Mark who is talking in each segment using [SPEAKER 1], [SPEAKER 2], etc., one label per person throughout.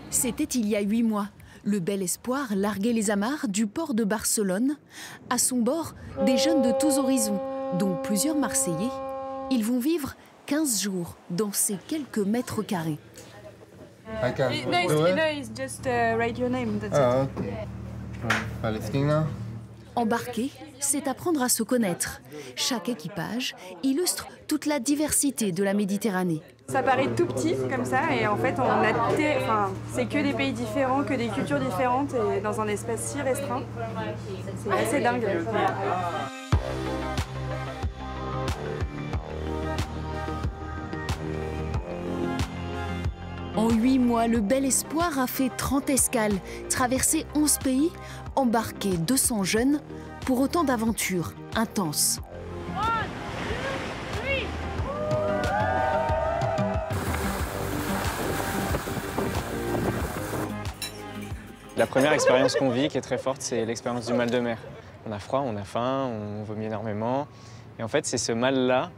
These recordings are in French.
[SPEAKER 1] C'était il y a 8 mois. Le Bel Espoir larguait les amarres du port de Barcelone. À son bord, des jeunes de tous horizons, dont plusieurs Marseillais. Ils vont vivre 15 jours dans ces quelques mètres carrés. Embarquer, c'est apprendre à se connaître. Chaque équipage illustre toute la diversité de la Méditerranée.
[SPEAKER 2] Ça paraît tout petit comme ça et en fait c'est que des pays différents, que des cultures différentes et dans un espace si restreint. C'est assez dingue.
[SPEAKER 1] En 8 mois, le Bel Espoir a fait 30 escales, traversé 11 pays, embarqué 200 jeunes pour autant d'aventures intenses.
[SPEAKER 3] La première expérience qu'on vit, qui est très forte, c'est l'expérience du mal de mer. On a froid, on a faim, on vomit énormément. Et en fait, c'est ce mal-là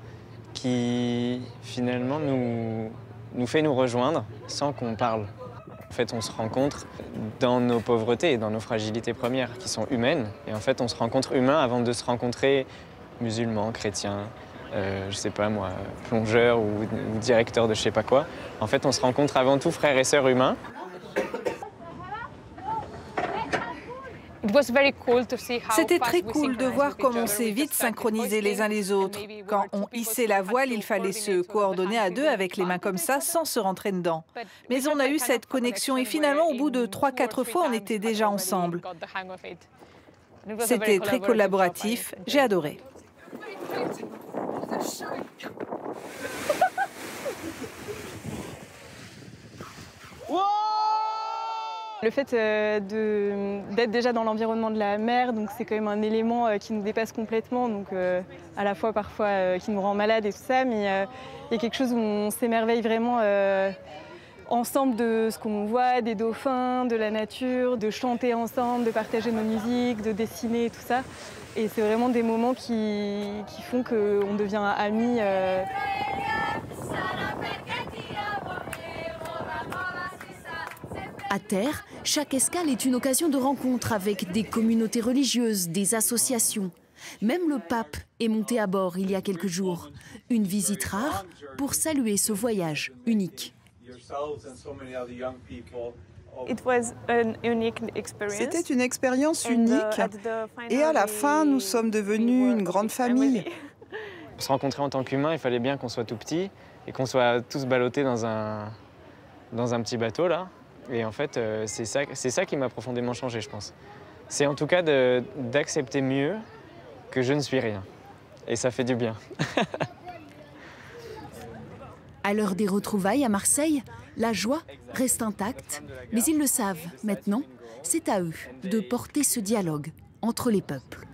[SPEAKER 3] qui, finalement, nous fait nous rejoindre sans qu'on parle. En fait, on se rencontre dans nos pauvretés et dans nos fragilités premières, qui sont humaines. Et en fait, on se rencontre humain avant de se rencontrer musulmans, chrétiens, je sais pas moi, plongeurs ou directeurs de je sais pas quoi. En fait, on se rencontre avant tout frères et sœurs humains.
[SPEAKER 4] C'était très cool de voir comment on s'est vite synchronisés les uns les autres. Quand on hissait la voile, il fallait se coordonner à deux avec les mains comme ça, sans se rentrer dedans. Mais on a eu cette connexion et finalement, au bout de 3-4 fois, on était déjà ensemble. C'était très collaboratif, j'ai adoré.
[SPEAKER 2] Le fait d'être déjà dans l'environnement de la mer, donc c'est quand même un élément qui nous dépasse complètement, donc à la fois parfois qui nous rend malade et tout ça, mais il y a quelque chose où on s'émerveille vraiment ensemble de ce qu'on voit, des dauphins, de la nature, de chanter ensemble, de partager nos musiques, de dessiner et tout ça. Et c'est vraiment des moments qui font qu'on devient amis.
[SPEAKER 1] À terre, chaque escale est une occasion de rencontre avec des communautés religieuses, des associations. Même le pape est monté à bord il y a quelques jours. Une visite rare pour saluer ce voyage unique.
[SPEAKER 5] C'était une expérience unique et à la fin, nous sommes devenus une grande famille.
[SPEAKER 3] Pour se rencontrer en tant qu'humain, il fallait bien qu'on soit tout petit et qu'on soit tous ballottés dans un petit bateau là. Et en fait, c'est ça qui m'a profondément changé, je pense. C'est en tout cas d'accepter mieux que je ne suis rien. Et ça fait du bien.
[SPEAKER 1] À l'heure des retrouvailles à Marseille, la joie reste intacte, mais ils le savent maintenant, c'est à eux de porter ce dialogue entre les peuples.